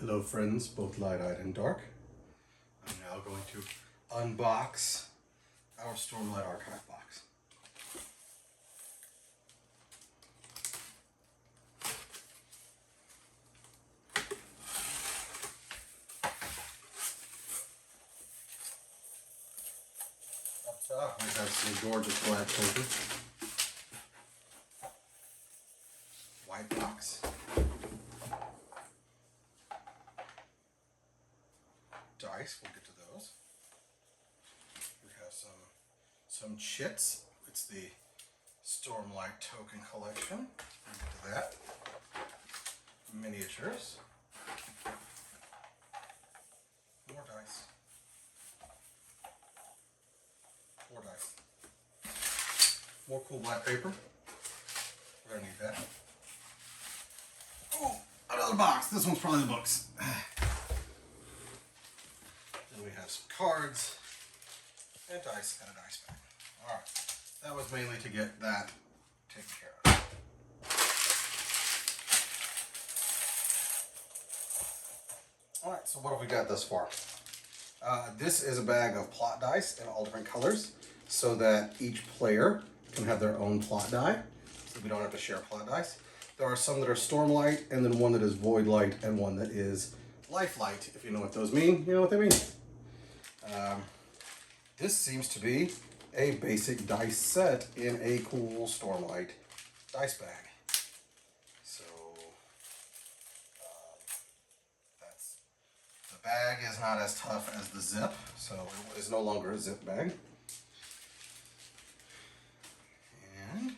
Hello friends, both light-eyed and dark. I'm now going to unbox our Stormlight Archive box. Up top we have some gorgeous black paper. White box. Dice, we'll get to those. We have some chits. It's the Stormlight token collection. We'll get to that. Miniatures. More dice. More dice. More cool black paper. We're gonna need that. Oh, another box. This one's probably the books. Then we have some cards and dice and a dice bag. All right, that was mainly to get that taken care of. All right, so what have we got thus far? This is a bag of plot dice in all different colors so that each player can have their own plot die, so we don't have to share plot dice. There are some that are Stormlight, and then one that is Voidlight, and one that is Lifelight. If you know what those mean, you know what they mean. This seems to be a basic dice set in a cool Stormlight dice bag. So, the bag is not as tough as the zip, so it is no longer a zip bag. And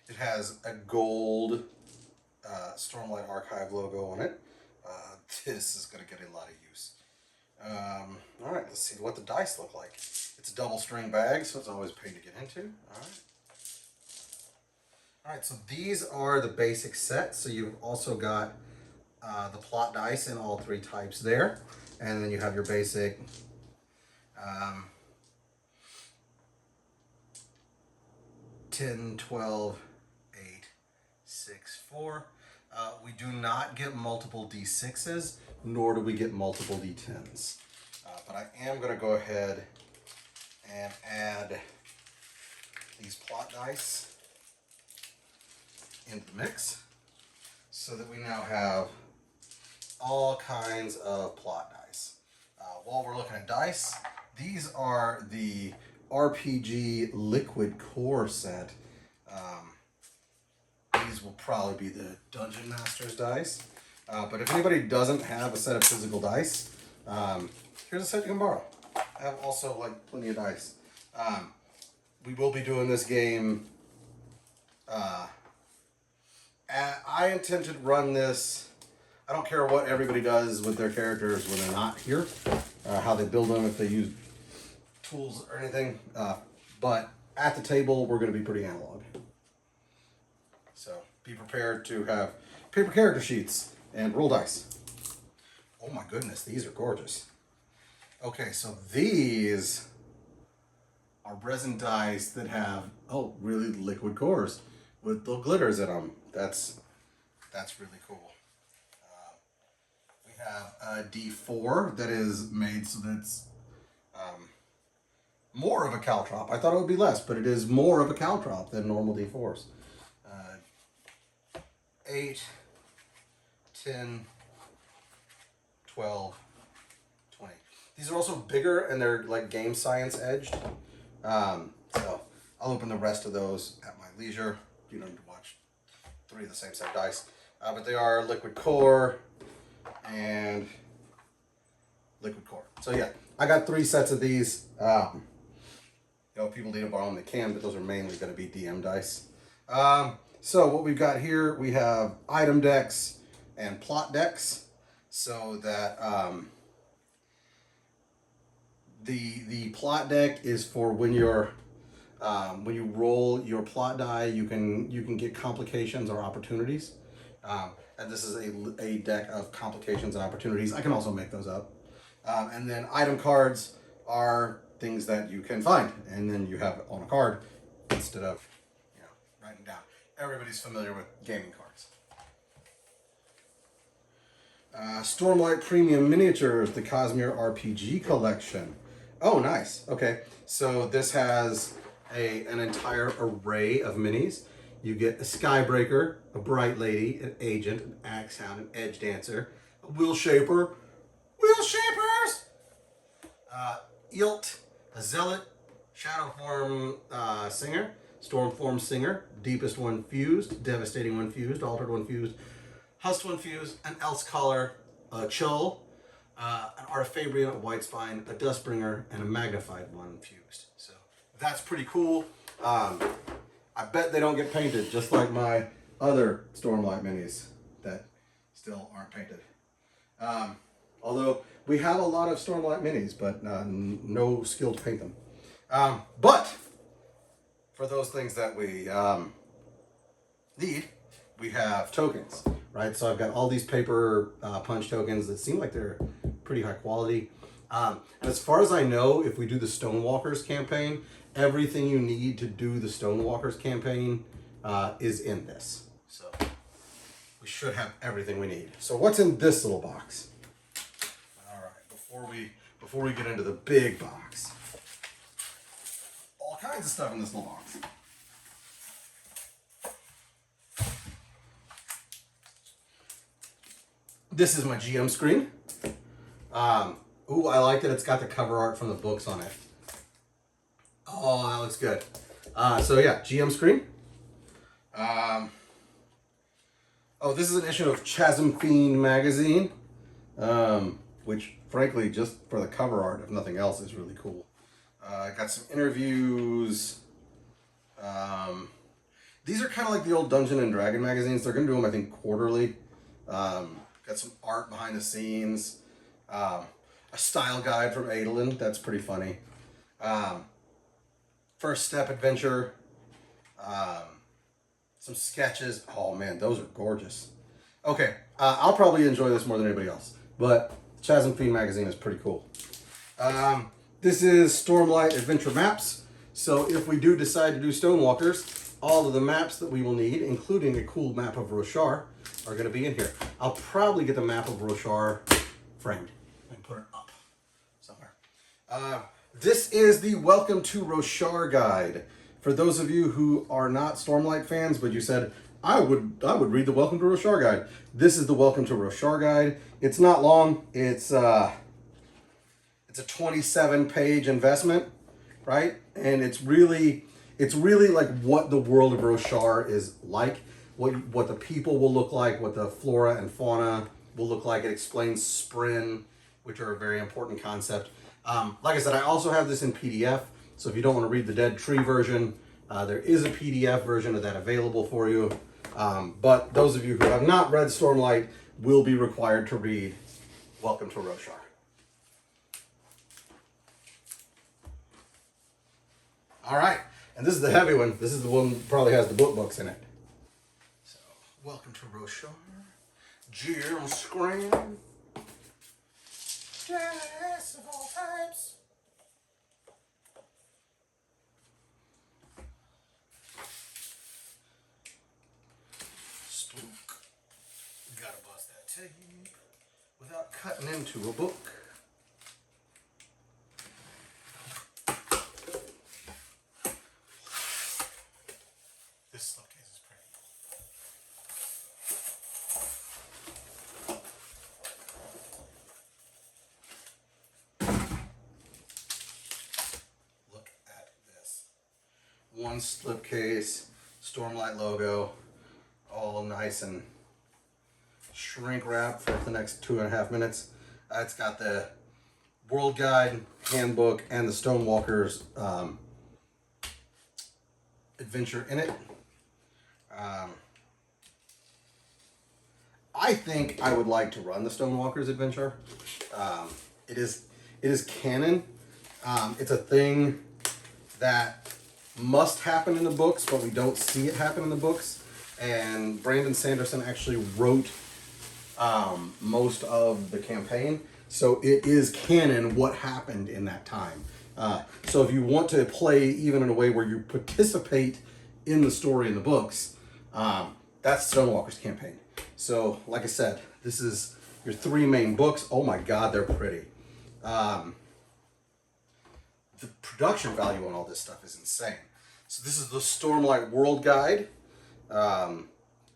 it has a gold Stormlight Archive logo on it. This is going to get a lot of use. All right, let's see what the dice look like. It's a double string bag, so it's always a pain to get into. All right, so these are the basic set. So you've also got the plot dice in all three types there. And then you have your basic 10, 12, 8, 6, 4. We do not get multiple D6s, nor do we get multiple D10s. But I am going to go ahead and add these plot dice into the mix so that we now have all kinds of plot dice. While we're looking at dice, these are the RPG Liquid Core set. These will probably be the Dungeon Master's dice. But if anybody doesn't have a set of physical dice, here's a set you can borrow. I have also plenty of dice. We will be doing this game. I intend to run this. I don't care what everybody does with their characters when they're not here, how they build them, if they use tools or anything. But at the table, we're going to be pretty analog. So be prepared to have paper character sheets and roll dice. Oh my goodness, these are gorgeous. Okay, so these are resin dice that have, really liquid cores with little glitters in them. That's really cool. We have a D4 that is made so that it's more of a caltrop. I thought it would be less, but it is more of a caltrop than normal D4s. 8, 10, 12, 20. These are also bigger and they're like game science edged. So I'll open the rest of those at my leisure. You don't need to watch 3 of the same set of dice. But they are liquid core and liquid core. So yeah, I got 3 sets of these. If people need to borrow them, they can, but those are mainly going to be DM dice. So what we've got here, we have item decks and plot decks, so that the plot deck is for when you're when you roll your plot die, you can get complications or opportunities, and this is a deck of complications and opportunities. I can also make those up, and then item cards are things that you can find, and then you have it on a card instead of writing down. Everybody's familiar with gaming cards. Stormlight Premium Miniatures, the Cosmere RPG collection. Oh, nice. Okay, so this has an entire array of minis. You get a Skybreaker, a Bright Lady, an Agent, an Axe Hound, an Edge Dancer, a Wheel Shaper, Wheel Shapers, Ilt, a Zealot, Shadowform Singer, Stormform Singer, Deepest One Fused, Devastating One Fused, Altered One Fused, Husk One Fused, an Else Collar, a Chull, an Artifabrian, a White Spine, a Dustbringer, and a Magnified One Fused. So that's pretty cool. I bet they don't get painted, just like my other Stormlight minis that still aren't painted. Although we have a lot of Stormlight minis, but no skill to paint them. But for those things that we need, we have tokens, right? So I've got all these paper punch tokens that seem like they're pretty high quality. And as far as I know, if we do the Stonewalkers campaign, everything you need to do the Stonewalkers campaign is in this. So we should have everything we need. So what's in this little box? All right, before we get into the big box, all kinds of stuff in this little box. This is my GM screen. Ooh, I like that it's got the cover art from the books on it. Oh, that looks good. So yeah, GM screen. Oh, this is an issue of Chasm Fiend magazine, which frankly, just for the cover art, if nothing else, is really cool. Got some interviews. These are kind of like the old Dungeon and Dragon magazines. They're going to do them, I think, quarterly. Got some art behind the scenes. A style guide from Adolin. That's pretty funny. First Step Adventure. Some sketches. Oh man, those are gorgeous. Okay, I'll probably enjoy this more than anybody else. But Chasm Fiend magazine is pretty cool. This is Stormlight Adventure Maps. So if we do decide to do Stonewalkers, all of the maps that we will need, including a cool map of Roshar, are going to be in here. I'll probably get the map of Roshar framed and put it up somewhere. This is the Welcome to Roshar guide. For those of you who are not Stormlight fans, but you said, I would read the Welcome to Roshar guide. This is the Welcome to Roshar guide. It's not long. It's a 27-page investment, right? And it's really like what the world of Roshar is like, what the people will look like, what the flora and fauna will look like. It explains Sprin, which are a very important concept. Like I said, I also have this in PDF, so if you don't want to read the Dead Tree version, there is a PDF version of that available for you. But those of you who have not read Stormlight will be required to read Welcome to Roshar. All right, and this is the heavy one. This is the one that probably has the books in it. So, Welcome to Roshar. GM screen. Yes, of all types. Spook. Gotta bust that tape without cutting into a book. This slipcase is pretty. Look at this. One slipcase, Stormlight logo, all nice and shrink wrap for the next 2.5 minutes. It's got the World Guide, Handbook, and the Stonewalkers adventure in it. I think I would like to run the Stonewalkers adventure. It is canon. It's a thing that must happen in the books, but we don't see it happen in the books. And Brandon Sanderson actually wrote most of the campaign, so it is canon what happened in that time. So if you want to play even in a way where you participate in the story in the books, that's Stonewalker's campaign. So like I said, this is your 3 main books. Oh my God, they're pretty. The production value on all this stuff is insane. So this is the Stormlight World Guide.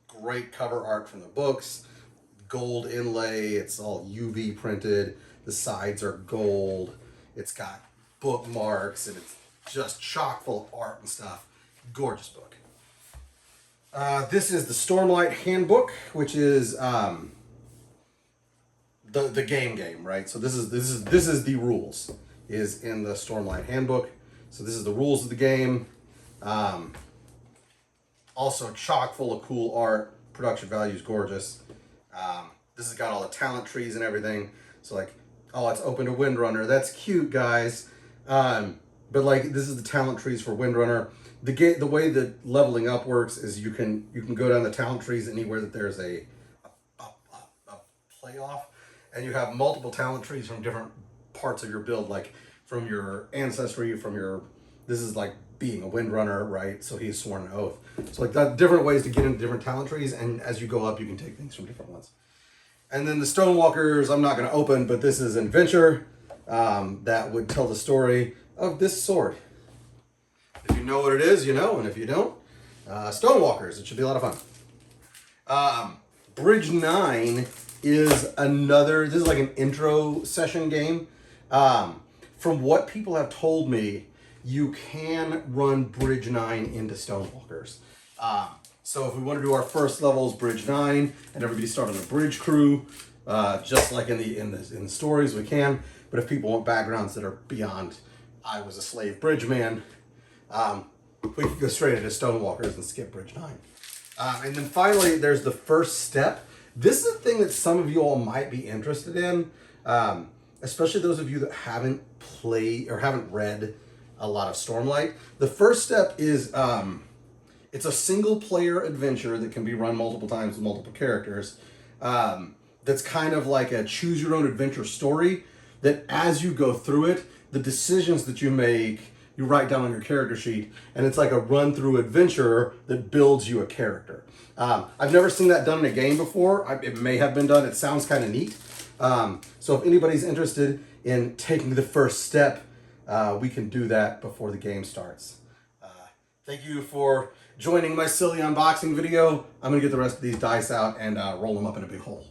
Great cover art from the books. Gold inlay. It's all UV printed. The sides are gold. It's got bookmarks and it's just chock full of art and stuff. Gorgeous book. This is the Stormlight Handbook, which is the game, right? So this is the rules is in the Stormlight Handbook. So this is the rules of the game. Also chock full of cool art. Production value is gorgeous. This has got all the talent trees and everything. So like, oh, it's open to Windrunner. That's cute, guys. But like, this is the talent trees for Windrunner. The way that leveling up works is you can go down the talent trees anywhere that there's a playoff, and you have multiple talent trees from different parts of your build, like from your ancestry, this is like being a Windrunner, right? So he's sworn an oath. So like that, different ways to get into different talent trees, and as you go up, you can take things from different ones. And then the Stonewalkers, I'm not going to open, but this is an adventure that would tell the story of this sword. If you know what it is, you know, and if you don't, Stonewalkers, it should be a lot of fun. Bridge 9 is this is like an intro session game. From what people have told me, you can run Bridge 9 into Stonewalkers. So if we want to do our first levels, Bridge 9, and everybody start on a bridge crew, just like in the stories, we can. But if people want backgrounds that are beyond, I was a slave bridge man, we could go straight into Stonewalkers and skip Bridge 9. And then finally, there's the first step. This is a thing that some of you all might be interested in, especially those of you that haven't played or haven't read a lot of Stormlight. The first step is it's a single player adventure that can be run multiple times with multiple characters. That's kind of like a choose your own adventure story that as you go through it, the decisions that you make, you write down on your character sheet, and it's like a run through adventure that builds you a character. I've never seen that done in a game before. It may have been done. It sounds kind of neat. So if anybody's interested in taking the first step, we can do that before the game starts. Thank you for joining my silly unboxing video. I'm gonna get the rest of these dice out and roll them up in a big hole.